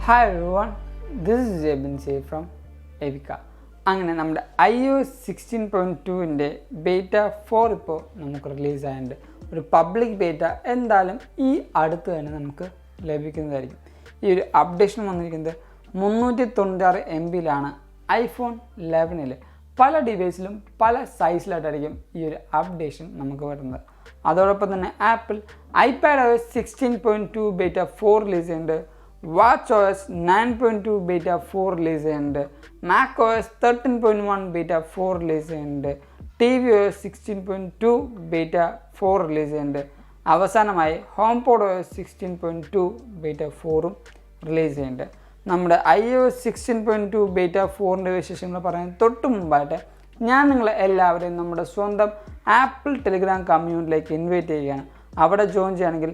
Hi everyone, this is Abin from Evika. അങ്ങനെ നമ്മുടെ iOS 16.2 beta 4 ഇപ്പോൾ നമുക്ക് റിലീസ് ആയിട്ടുണ്ട്. ഒരു പബ്ലിക് ബേറ്റ എന്തായാലും ഈ അടുത്ത് തന്നെ നമുക്ക് ലഭിക്കുന്നതായിരിക്കും. ഈ ഒരു അപ്ഡേഷൻ വന്നിരിക്കുന്നത് 396 MB ഐഫോൺ 11 പല ഡിവൈസിലും പല സൈസിലായിട്ടായിരിക്കും ഈ ഒരു അപ്ഡേഷൻ നമുക്ക് വരുന്നത്. അതോടൊപ്പം തന്നെ ആപ്പിൾ iPadOS 16.2 ബേറ്റ 4 റിലീസ് ചെയ്യുന്നുണ്ട്. watchOS 9.2 ബേറ്റ 4 റിലീസ് ചെയ്യുന്നുണ്ട്. macOS 13.1 ബേറ്റ 4 റിലീസ് ചെയ്യുന്നുണ്ട്. tvOS 16.2 ബേറ്റ 4 റിലീസ് ചെയ്യുന്നുണ്ട്. അവസാനമായി HomePodOS 16.2 ബേറ്റ 4ഉം റിലീസ് ചെയ്യുന്നുണ്ട്. നമ്മുടെ iOS 16.2 ബേറ്റ 4ൻ്റെ വിശേഷങ്ങൾ പറയാൻ തൊട്ട് മുമ്പായിട്ട് ഞാൻ നിങ്ങളെ എല്ലാവരെയും നമ്മുടെ സ്വന്തം ആപ്പിൾ ടെലിഗ്രാം കമ്മ്യൂണിറ്റിയിലേക്ക് ഇൻവൈറ്റ് ചെയ്യുകയാണ്. അവിടെ ജോയിൻ ചെയ്യുകയാണെങ്കിൽ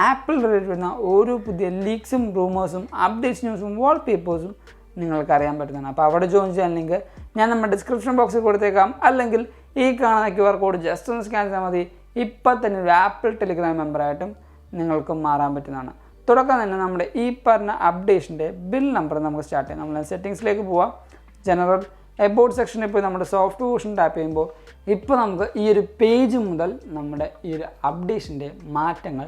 ആപ്പിൾ റിലേറ്റഡ് വരുന്ന ഓരോ പുതിയ ലീക്സും റൂമേഴ്സും അപ്ഡേറ്റ്സ് ന്യൂസും വാൾപേപ്പേഴ്സും നിങ്ങൾക്ക് അറിയാൻ പറ്റുന്നതാണ്. അപ്പോൾ അവിടെ ജോയിൻ ചെയ്യാൻ ലിങ്ക് ഞാൻ നമ്മുടെ ഡിസ്ക്രിപ്ഷൻ ബോക്സിൽ കൊടുത്തേക്കാം. അല്ലെങ്കിൽ ഈ കാണുന്ന QR കോഡ് ജസ്റ്റ് ഒന്ന് സ്കാൻ ചെയ്താൽ മതി. ഇപ്പം തന്നെ ഒരു ആപ്പിൾ ടെലിഗ്രാം മെമ്പറായിട്ടും നിങ്ങൾക്ക് മാറാൻ പറ്റുന്നതാണ്. തുടക്കം തന്നെ നമ്മുടെ ഈ പറഞ്ഞ അപ്ഡേഷൻ്റെ ബിൽ നമ്പർ നമുക്ക് സ്റ്റാർട്ട് ചെയ്യാം. നമ്മൾ സെറ്റിങ്സിലേക്ക് പോവാം. ജനറൽ എബൌട്ട് സെക്ഷനിൽ പോയി നമ്മുടെ സോഫ്റ്റ് വേർഷൻ ടാപ്പ് ചെയ്യുമ്പോൾ ഇപ്പോൾ നമുക്ക് ഈ ഒരു പേജ് മുതൽ നമ്മുടെ ഈ ഒരു അപ്ഡേഷൻ്റെ മാറ്റങ്ങൾ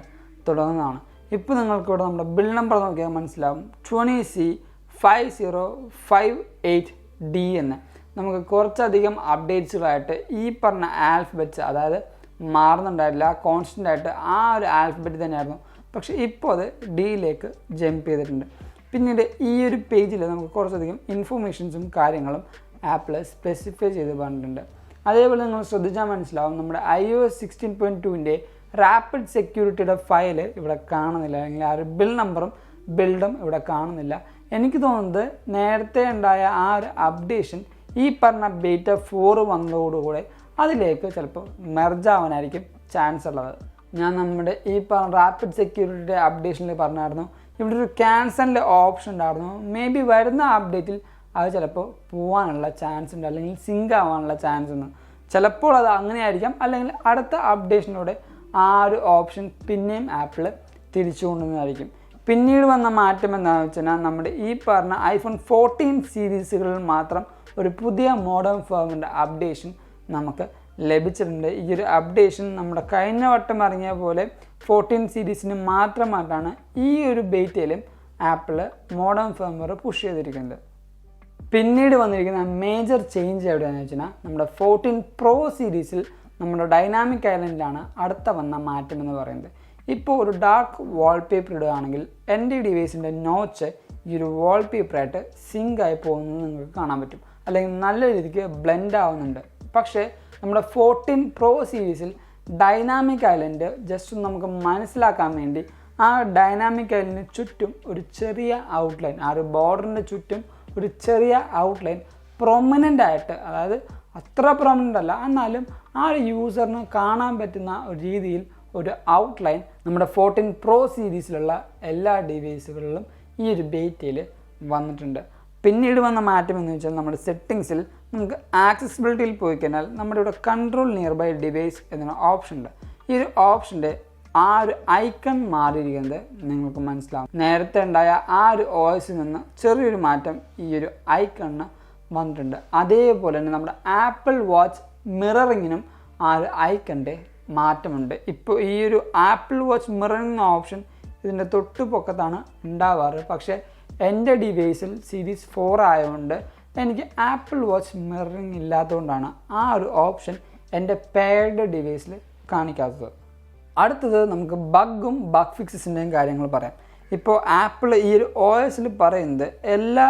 തുടങ്ങുന്നതാണ്. ഇപ്പോൾ നിങ്ങൾക്കിവിടെ നമ്മുടെ ബിൽ നമ്പർ നോക്കിയാൽ മനസ്സിലാവും. 20C5058D എന്ന് നമുക്ക് കുറച്ചധികം അപ്ഡേറ്റ്സുകളായിട്ട് ഈ പറഞ്ഞ ആൽഫബറ്റ്സ് അതായത് മാറുന്നുണ്ടായിട്ടില്ല, കോൺസ്റ്റൻ്റ് ആയിട്ട് ആ ഒരു ആൽഫബറ്റ് തന്നെയായിരുന്നു. പക്ഷേ ഇപ്പോൾ അത് ഡിയിലേക്ക് ജമ്പ് ചെയ്തിട്ടുണ്ട്. പിന്നീട് ഈ ഒരു പേജിൽ നമുക്ക് കുറച്ചധികം ഇൻഫർമേഷൻസും കാര്യങ്ങളും ആപ്പിൾ സ്പെസിഫൈ ചെയ്ത് പറഞ്ഞിട്ടുണ്ട്. അതേപോലെ നിങ്ങൾ ശ്രദ്ധിച്ചാൽ മനസ്സിലാവും നമ്മുടെ iOS 16.2 റാപ്പിഡ് സെക്യൂരിറ്റിയുടെ ഫയൽ ഇവിടെ കാണുന്നില്ല, അല്ലെങ്കിൽ ആ ഒരു ബിൽ നമ്പറും ബിൽഡും ഇവിടെ കാണുന്നില്ല. എനിക്ക് തോന്നുന്നത് നേരത്തെ ഉണ്ടായ ആ ഒരു അപ്ഡേഷൻ ഈ പറഞ്ഞ ബേറ്റ 4 വന്നതോടുകൂടെ അതിലേക്ക് ചിലപ്പോൾ മെർജ് ആവാനായിരിക്കും ചാൻസ് ഉള്ളത്. ഞാൻ നമ്മുടെ ഈ പറഞ്ഞ റാപ്പിഡ് സെക്യൂരിറ്റിയുടെ അപ്ഡേഷനിൽ പറഞ്ഞായിരുന്നു ഇവിടെ ഒരു ക്യാൻസലിൻ്റെ ഓപ്ഷൻ ഉണ്ടായിരുന്നു. മേ ബി വരുന്ന അപ്ഡേറ്റിൽ അത് ചിലപ്പോൾ പോകാനുള്ള ചാൻസ് ഉണ്ട്, അല്ലെങ്കിൽ സിങ്ക് ആവാനുള്ള ചാൻസ് ഉണ്ട്. ചിലപ്പോൾ അത് അങ്ങനെയായിരിക്കാം, അല്ലെങ്കിൽ അടുത്ത അപ്ഡേഷനോടെ ആ ഒരു ഓപ്ഷൻ പിന്നെയും ആപ്പിൾ തിരിച്ചു കൊണ്ടുവന്നതായിരിക്കും. പിന്നീട് വന്ന മാറ്റം എന്താണെന്ന് വെച്ചാൽ നമ്മുടെ ഈ പറഞ്ഞ iPhone 14 സീരീസുകളിൽ മാത്രം ഒരു പുതിയ മോഡേൺ ഫേമിൻ്റെ അപ്ഡേഷൻ നമുക്ക് ലഭിച്ചിട്ടുണ്ട്. ഈ ഒരു അപ്ഡേഷൻ നമ്മുടെ കഴിഞ്ഞ വട്ടം ഇറങ്ങിയ പോലെ 14 സീരീസിന് മാത്രമായിട്ടാണ് ഈ ഒരു ബേറ്റയിലും ആപ്പിൾ മോഡേൺ ഫേംവെയർ പുഷ് ചെയ്തിരിക്കുന്നത്. പിന്നീട് വന്നിരിക്കുന്ന മേജർ ചേഞ്ച് എവിടെയാണെന്ന് വെച്ചാൽ നമ്മുടെ 14 Pro സീരീസിൽ നമ്മുടെ ഡൈനാമിക് ഐലൻഡിലാണ് അടുത്ത വന്ന മാറ്റം എന്ന് പറയുന്നത്. ഇപ്പോൾ ഒരു ഡാർക്ക് വാൾപേപ്പർ ഇടുകയാണെങ്കിൽ എൻ്റെ ഡിവൈസിൻ്റെ നോച്ച് ഈ ഒരു വാൾപേപ്പറായിട്ട് സിങ്ക് ആയി പോകുന്നത് നിങ്ങൾക്ക് കാണാൻ പറ്റും, അല്ലെങ്കിൽ നല്ല രീതിക്ക് ബ്ലെൻഡ് ആവുന്നുണ്ട്. പക്ഷേ നമ്മുടെ 14 Pro സീരീസിൽ ഡൈനാമിക് ഐലൻഡ് ജസ്റ്റ് നമുക്ക് മനസ്സിലാക്കാൻ വേണ്ടി ആ ഡൈനാമിക് ഐലൻഡിന് ചുറ്റും ഒരു ചെറിയ ഔട്ട്ലൈൻ, ആ ഒരു ബോർഡറിൻ്റെ ചുറ്റും ഒരു ചെറിയ ഔട്ട്ലൈൻ പ്രൊമനൻ്റ് ആയിട്ട്, അതായത് അത്ര പ്രൊമനൻ്റ് അല്ല എന്നാലും ആ ഒരു യൂസറിന് കാണാൻ പറ്റുന്ന ഒരു രീതിയിൽ ഒരു ഔട്ട്ലൈൻ നമ്മുടെ 14 Pro സീരീസിലുള്ള എല്ലാ ഡിവൈസുകളിലും ഈ ഒരു ബേറ്റയിൽ വന്നിട്ടുണ്ട്. പിന്നീട് വന്ന മാറ്റം എന്ന് വെച്ചാൽ നമ്മുടെ സെറ്റിങ്സിൽ നമുക്ക് ആക്സസിബിലിറ്റിയിൽ പോയി കഴിഞ്ഞാൽ നമ്മുടെ ഇവിടെ കൺട്രോൾ നിയർ ബൈ ഡിവൈസ് എന്നൊരു ഓപ്ഷൻ ഉണ്ട്. ഈ ഒരു ഓപ്ഷൻ്റെ ആ ഒരു ഐക്കൺ മാറിയിരിക്കുന്നത് നിങ്ങൾക്ക് മനസ്സിലാവും. നേരത്തെ ഉണ്ടായ ആ ഒരു OSൽ നിന്ന് ചെറിയൊരു മാറ്റം ഈ ഒരു ഐക്കണിന് വന്നിട്ടുണ്ട്. അതേപോലെ തന്നെ നമ്മുടെ ആപ്പിൾ വാച്ച് മിററിങ്ങിനും ആ ഒരു ഐക്കണിൻ്റെ മാറ്റമുണ്ട്. ഇപ്പോൾ ഈ ഒരു ആപ്പിൾ വാച്ച് മിററിങ് ഓപ്ഷൻ ഇതിൻ്റെ തൊട്ട് പൊക്കത്താണ് ഉണ്ടാവാറ്. പക്ഷേ എൻ്റെ ഡിവൈസിൽ സീരീസ് 4 ആയതുകൊണ്ട് എനിക്ക് ആപ്പിൾ വാച്ച് മിററിങ് ഇല്ലാത്തതുകൊണ്ടാണ് ആ ഒരു ഓപ്ഷൻ എൻ്റെ പെയർഡ് ഡിവൈസിൽ കാണിക്കാത്തത്. അടുത്തത് നമുക്ക് ബഗ് ഫിക്സസിൻ്റെയും കാര്യങ്ങൾ പറയാം. ഇപ്പോൾ ആപ്പിൾ ഈ ഒരു OSൽ പറയുന്നത് എല്ലാ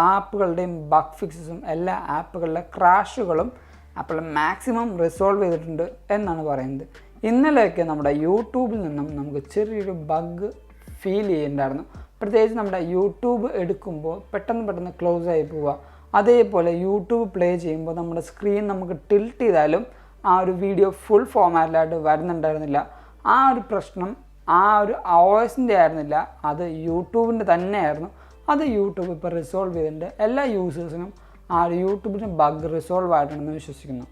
ആപ്പുകളുടെയും ബഗ് ഫിക്സസും എല്ലാ ആപ്പുകളുടെ ക്രാഷുകളും ആപ്പിൾ മാക്സിമം റിസോൾവ് ചെയ്തിട്ടുണ്ട് എന്നാണ് പറയുന്നത്. ഇന്നലെയൊക്കെ നമ്മുടെ യൂട്യൂബിൽ നിന്നും നമുക്ക് ചെറിയൊരു ബഗ് ഫീൽ ചെയ്യുന്നുണ്ടായിരുന്നു. പ്രത്യേകിച്ച് നമ്മുടെ യൂട്യൂബ് എടുക്കുമ്പോൾ പെട്ടെന്ന് ക്ലോസ് ആയി പോവുക. അതേപോലെ യൂട്യൂബ് പ്ലേ ചെയ്യുമ്പോൾ നമ്മുടെ സ്ക്രീൻ നമുക്ക് ടിൽറ്റ് ചെയ്താലും ആ ഒരു വീഡിയോ ഫുൾ ഫോമാറ്റിലായിട്ട് വരുന്നുണ്ടായിരുന്നില്ല. ആ ഒരു പ്രശ്നം ആ ഒരു OSൻ്റെ ആയിരുന്നില്ല, അത് യൂട്യൂബിൻ്റെ തന്നെയായിരുന്നു. അത് യൂട്യൂബ് ഇപ്പോൾ റിസോൾവ് ചെയ്തിട്ടുണ്ട്. എല്ലാ യൂസേഴ്സിനും ആ ഒരു യൂട്യൂബിൻ്റെ ബഗ് റിസോൾവ് ആയിട്ടുണ്ടെന്ന് വിശ്വസിക്കുന്നു.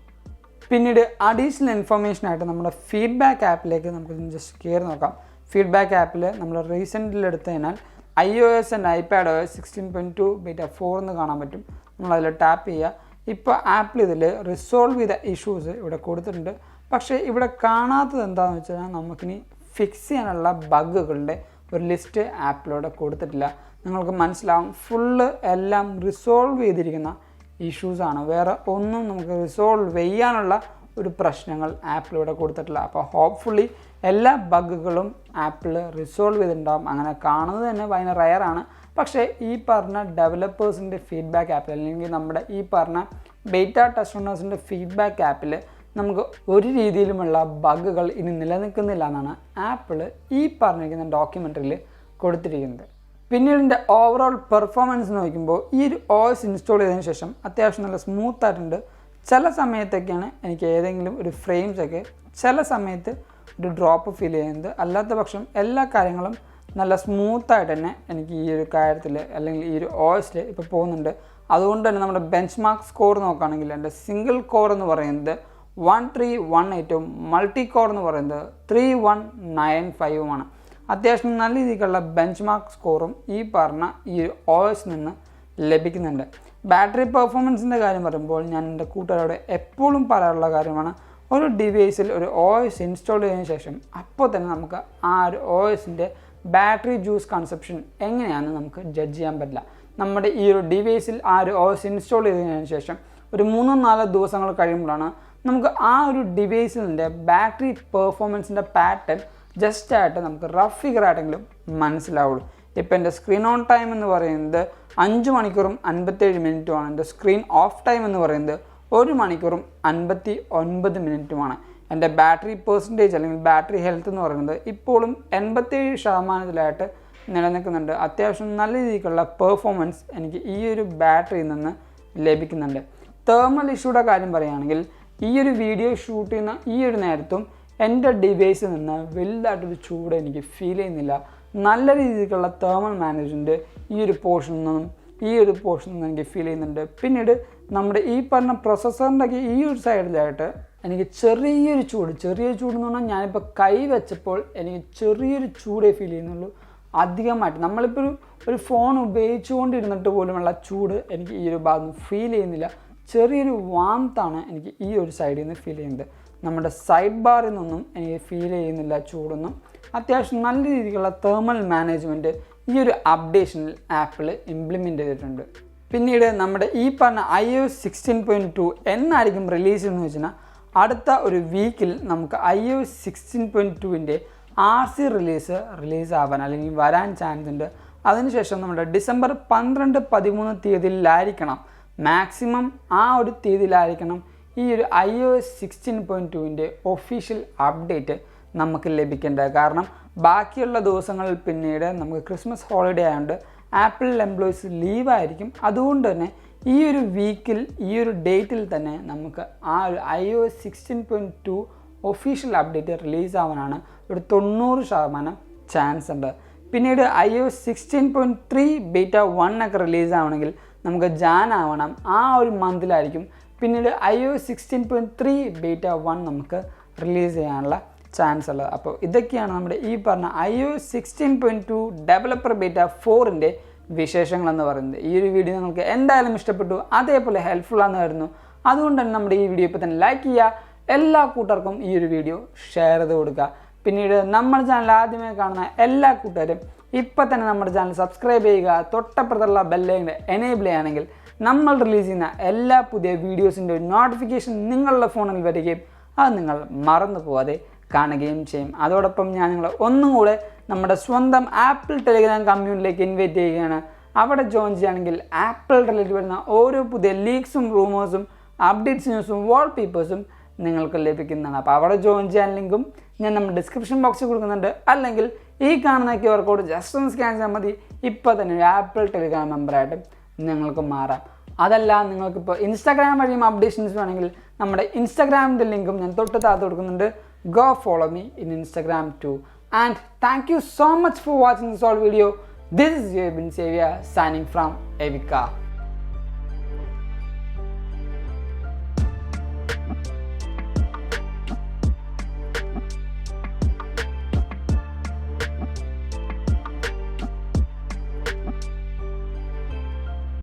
പിന്നീട് അഡീഷണൽ ഇൻഫർമേഷനായിട്ട് നമ്മുടെ ഫീഡ്ബാക്ക് ആപ്പിലേക്ക് നമുക്ക് ജസ്റ്റ് കയറി നോക്കാം. ഫീഡ്ബാക്ക് ആപ്പിൽ നമ്മൾ റീസെൻ്റിൽ എടുത്തു കഴിഞ്ഞാൽ iOS ആൻഡ് iPadOS 16.2 ബീറ്റ 4 എന്ന് കാണാൻ പറ്റും. നമ്മളതിൽ ടാപ്പ് ചെയ്യുക. ഇപ്പോൾ ആപ്പിൾ ഇതിൽ റിസോൾവ് ചെയ്ത ഇഷ്യൂസ് ഇവിടെ കൊടുത്തിട്ടുണ്ട്. പക്ഷേ ഇവിടെ കാണാത്തത് എന്താണെന്ന് വെച്ച് കഴിഞ്ഞാൽ നമുക്കിനി ഫിക്സ് ചെയ്യാനുള്ള ബഗ്ഗുകളുടെ ഒരു ലിസ്റ്റ് ആപ്പിലൂടെ കൊടുത്തിട്ടില്ല. നിങ്ങൾക്ക് മനസ്സിലാവും ഫുള്ള് എല്ലാം റിസോൾവ് ചെയ്തിരിക്കുന്ന ഇഷ്യൂസാണ്. വേറെ ഒന്നും നമുക്ക് റിസോൾവ് ചെയ്യാനുള്ള ഒരു പ്രശ്നങ്ങൾ ആപ്പിലൂടെ കൊടുത്തിട്ടില്ല. അപ്പോൾ ഹോപ്പ്ഫുള്ളി എല്ലാ ബഗ്ഗുകളും ആപ്പിൾ റിസോൾവ് ചെയ്തിട്ടുണ്ടാകും. അങ്ങനെ കാണുന്നത് തന്നെ ഭയങ്കര റയറാണ്. പക്ഷേ ഈ പറഞ്ഞ ഡെവലപ്പേഴ്സിൻ്റെ ഫീഡ്ബാക്ക് ആപ്പിൽ അല്ലെങ്കിൽ നമ്മുടെ ഈ പറഞ്ഞ ബീറ്റ ടെസ്റ്റ് റണ്ണേഴ്സിൻ്റെ ഫീഡ്ബാക്ക് ആപ്പിൽ നമുക്ക് ഒരു രീതിയിലുമുള്ള ബഗ്ഗുകൾ ഇനി നിലനിൽക്കുന്നില്ല എന്നാണ് ആപ്പിൾ ഈ പറഞ്ഞിരിക്കുന്ന ഡോക്യുമെൻ്ററിയിൽ കൊടുത്തിരിക്കുന്നത്. പിന്നീട് ഇതിൻ്റെ ഓവറോൾ പെർഫോമൻസ് നോക്കുമ്പോൾ ഈ ഒരു OS ഇൻസ്റ്റാൾ ചെയ്തതിന് ശേഷം അത്യാവശ്യം നല്ല സ്മൂത്ത് ആയിട്ടുണ്ട്. ചില സമയത്തൊക്കെയാണ് എനിക്ക് ഏതെങ്കിലും ഒരു ഫ്രെയിംസൊക്കെ ചില സമയത്ത് ഒരു ഡ്രോപ്പ് ഫീൽ ചെയ്യുന്നത്. അല്ലാത്ത പക്ഷം എല്ലാ കാര്യങ്ങളും നല്ല സ്മൂത്തായിട്ട് തന്നെ എനിക്ക് ഈ ഒരു കാര്യത്തിൽ അല്ലെങ്കിൽ ഈ ഒരു OSൽ ഇപ്പോൾ പോകുന്നുണ്ട്. അതുകൊണ്ട് തന്നെ നമ്മുടെ ബെഞ്ച് മാർക്ക് സ്കോർ നോക്കുകയാണെങ്കിൽ എൻ്റെ സിംഗിൾ കോർ എന്ന് പറയുന്നത് 1318ഉം മൾട്ടി കോർ എന്ന് പറയുന്നത് 3195ഉമാണ്. അത്യാവശ്യം നല്ല രീതിക്കുള്ള ബെഞ്ച് മാർക്ക് സ്കോറും ഈ പറഞ്ഞ ഈ OS നിന്ന് ലഭിക്കുന്നുണ്ട്. ബാറ്ററി പെർഫോമൻസിൻ്റെ കാര്യം പറയുമ്പോൾ ഞാൻ എൻ്റെ കൂട്ടുകാരോട് എപ്പോഴും പറയാറുള്ള കാര്യമാണ്, ഒരു ഡിവൈസിൽ ഒരു OS ഇൻസ്റ്റാൾ ചെയ്തതിന് ശേഷം അപ്പോൾ തന്നെ നമുക്ക് ആ ഒരു OSൻ്റെ ബാറ്ററി ജ്യൂസ് കൺസപ്ഷൻ എങ്ങനെയാണെന്ന് നമുക്ക് ജഡ്ജ് ചെയ്യാൻ പറ്റില്ല. നമ്മുടെ ഈ ഒരു ഡിവൈസിൽ ആ ഒരു OS ഇൻസ്റ്റാൾ ചെയ്തതിന് ശേഷം ഒരു 3-4 ദിവസങ്ങൾ കഴിയുമ്പോഴാണ് നമുക്ക് ആ ഒരു ഡിവൈസിൻ്റെ ബാറ്ററി പെർഫോമൻസിൻ്റെ പാറ്റേൺ ജസ്റ്റായിട്ട് നമുക്ക് റഫ് ഫിഗർ ആയിട്ടെങ്കിലും മനസ്സിലാവുള്ളൂ. ഇപ്പോൾ എൻ്റെ സ്ക്രീൻ ഓൺ ടൈം എന്ന് പറയുന്നത് 5 മണിക്കൂറും 57 മിനിറ്റുമാണ്. എൻ്റെ സ്ക്രീൻ ഓഫ് ടൈം എന്ന് പറയുന്നത് 1 മണിക്കൂറും 59 മിനിറ്റുമാണ്. എൻ്റെ ബാറ്ററി പെർസെൻറ്റേജ് അല്ലെങ്കിൽ ബാറ്ററി ഹെൽത്ത് എന്ന് പറയുന്നത് ഇപ്പോഴും 87% നിലനിൽക്കുന്നുണ്ട്. അത്യാവശ്യം നല്ല രീതിക്കുള്ള പെർഫോമൻസ് എനിക്ക് ഈ ഒരു ബാറ്ററിയിൽ നിന്ന് ലഭിക്കുന്നുണ്ട്. തേർമൽ ഇഷ്യൂയുടെ കാര്യം പറയുകയാണെങ്കിൽ ഈ ഒരു വീഡിയോ ഷൂട്ട് ചെയ്യുന്ന ഈ ഒരു നേരത്തും എൻ്റെ ഡിവൈസിൽ നിന്ന് വലുതായിട്ടൊരു ചൂട് എനിക്ക് ഫീൽ ചെയ്യുന്നില്ല. നല്ല രീതിക്കുള്ള തേർമൽ മാനേജ്മെൻറ്റ് ഈ ഒരു പോർഷനിൽ നിന്നും എനിക്ക് ഫീൽ ചെയ്യുന്നുണ്ട്. പിന്നീട് നമ്മുടെ ഈ പറഞ്ഞ പ്രൊസസ്സറിൻ്റെ ഒക്കെ ഈ ഒരു സൈഡിലായിട്ട് എനിക്ക് ചെറിയൊരു ചൂടെന്ന് പറഞ്ഞാൽ ഞാനിപ്പോൾ കൈ വെച്ചപ്പോൾ എനിക്ക് ചെറിയൊരു ചൂടേ ഫീൽ ചെയ്യുന്നുള്ളൂ. അധികമായിട്ട് നമ്മളിപ്പോൾ ഒരു ഫോൺ ഉപയോഗിച്ചുകൊണ്ടിരുന്നിട്ട് പോലുമുള്ള ചൂട് എനിക്ക് ഈ ഒരു ഭാഗത്ത് ഫീൽ ചെയ്യുന്നില്ല. ചെറിയൊരു വാംത്താണ് എനിക്ക് ഈ ഒരു സൈഡിൽ നിന്ന് ഫീൽ ചെയ്യുന്നത്. നമ്മുടെ സൈഡ് ബാറിൽ നിന്നൊന്നും എനിക്ക് ഫീൽ ചെയ്യുന്നില്ല ചൂടൊന്നും. അത്യാവശ്യം നല്ല രീതിക്കുള്ള തേർമൽ മാനേജ്മെൻറ്റ് ഈ ഒരു അപ്ഡേഷനിൽ ആപ്പിൾ ഇംപ്ലിമെൻ്റ് ചെയ്തിട്ടുണ്ട്. പിന്നീട് നമ്മുടെ ഈ പറഞ്ഞ iOS 16.2 എന്നായിരിക്കും റിലീസ് എന്ന് വെച്ചാൽ അടുത്ത ഒരു വീക്കിൽ നമുക്ക് iOS 16.2ൻ്റെ RC റിലീസ് ആവാൻ അല്ലെങ്കിൽ വരാൻ ചാൻസ് ഉണ്ട്. അതിനുശേഷം നമ്മുടെ ഡിസംബർ 12-13 തീയതിയിലായിരിക്കണം, മാക്സിമം ആ ഒരു തീയതിയിലായിരിക്കണം ഈ ഒരു iOS 16.2ൻ്റെ ഒഫീഷ്യൽ അപ്ഡേറ്റ് നമുക്ക് ലഭിക്കേണ്ടത്. കാരണം ബാക്കിയുള്ള ദിവസങ്ങളിൽ പിന്നീട് നമുക്ക് ക്രിസ്മസ് ഹോളിഡേ ആയതുകൊണ്ട് ആപ്പിൾ എംപ്ലോയീസ് ലീവായിരിക്കും. അതുകൊണ്ട് തന്നെ ഈ ഒരു വീക്കിൽ ഈ ഒരു ഡേറ്റിൽ തന്നെ നമുക്ക് ആ ഒരു iOS 16.2 ഒഫീഷ്യൽ അപ്ഡേറ്റ് റിലീസ് ആവാനാണ് ഒരു 90% ചാൻസ് ഉണ്ട്. പിന്നീട് iOS 16.3 ബീറ്റ 1 ഒക്കെ റിലീസ് ആവണമെങ്കിൽ നമുക്ക് ജാൻ ആവണം, ആ ഒരു മന്തിലായിരിക്കും. പിന്നീട് iOS 16.3 ബീറ്റ 1 നമുക്ക് റിലീസ് ചെയ്യാനുള്ള ചാൻസ് ഉള്ളത്. അപ്പോൾ ഇതൊക്കെയാണ് നമ്മുടെ ഈ പറഞ്ഞ iOS 16.2 ഡെവലപ്പർ ബീറ്റ 4ൻ്റെ വിശേഷങ്ങളെന്ന് പറയുന്നത്. ഈ ഒരു വീഡിയോ നിങ്ങൾക്ക് എന്തായാലും ഇഷ്ടപ്പെട്ടു, അതേപോലെ ഹെൽപ്ഫുൾ ആണെന്ന് വരുന്നു. അതുകൊണ്ട് തന്നെ നമ്മുടെ ഈ വീഡിയോ ഇപ്പോൾ തന്നെ ലൈക്ക് ചെയ്യുക, എല്ലാ കൂട്ടർക്കും ഈ ഒരു വീഡിയോ ഷെയർ ചെയ്ത് കൊടുക്കുക. പിന്നീട് നമ്മുടെ ചാനൽ ആദ്യമായി കാണുന്ന എല്ലാ കൂട്ടുകാരും ഇപ്പോൾ തന്നെ നമ്മുടെ ചാനൽ സബ്സ്ക്രൈബ് ചെയ്യുക. തൊട്ടപ്പുറത്തുള്ള ബെല്ലൈക്കൺ എനേബിൾ ചെയ്യുകയാണെങ്കിൽ നമ്മൾ റിലീസ് ചെയ്യുന്ന എല്ലാ പുതിയ വീഡിയോസിൻ്റെ നോട്ടിഫിക്കേഷൻ നിങ്ങളുടെ ഫോണിൽ വരികയും അത് നിങ്ങൾ മറന്നു പോകാതെ കാണുകയും ചെയ്യും. അതോടൊപ്പം ഞാൻ നിങ്ങളെ ഒന്നും കൂടെ നമ്മുടെ സ്വന്തം ആപ്പിൾ ടെലിഗ്രാം കമ്മ്യൂണിറ്റിയിലേക്ക് ഇൻവൈറ്റ് ചെയ്യുകയാണ്. അവിടെ ജോയിൻ ചെയ്യുകയാണെങ്കിൽ ആപ്പിൾ റിലേറ്റഡ് വരുന്ന ഓരോ പുതിയ ലീക്സും റൂമേഴ്സും അപ്ഡേറ്റ്സ് ന്യൂസും വാൾപേപ്പേഴ്സും നിങ്ങൾക്ക് ലഭിക്കുന്നതാണ്. അപ്പോൾ അവിടെ ജോയിൻ ചെയ്യാൻ ലിങ്കും ഞാൻ നമ്മുടെ ഡിസ്ക്രിപ്ഷൻ ബോക്സിൽ കൊടുക്കുന്നുണ്ട്. അല്ലെങ്കിൽ ഈ കാണുന്ന QR കോഡ് ജസ്റ്റ് ഒന്ന് സ്കാൻ ചെയ്താൽ മതി. ഇപ്പോൾ തന്നെ ഒരു ആപ്പിൾ ടെലിഗ്രാം മെമ്പറായിട്ട് നിങ്ങൾക്ക് മാറാം. അതല്ല നിങ്ങൾക്കിപ്പോൾ ഇൻസ്റ്റാഗ്രാം വഴിയും അപ്ഡേഷൻസ് വേണമെങ്കിൽ നമ്മുടെ ഇൻസ്റ്റാഗ്രാമിൻ്റെ ലിങ്കും ഞാൻ തൊട്ട് താഴത്ത് കൊടുക്കുന്നുണ്ട്. Go follow me in Instagram too. And thank you so much for watching this whole video. This is Abin Xavier signing from Evika.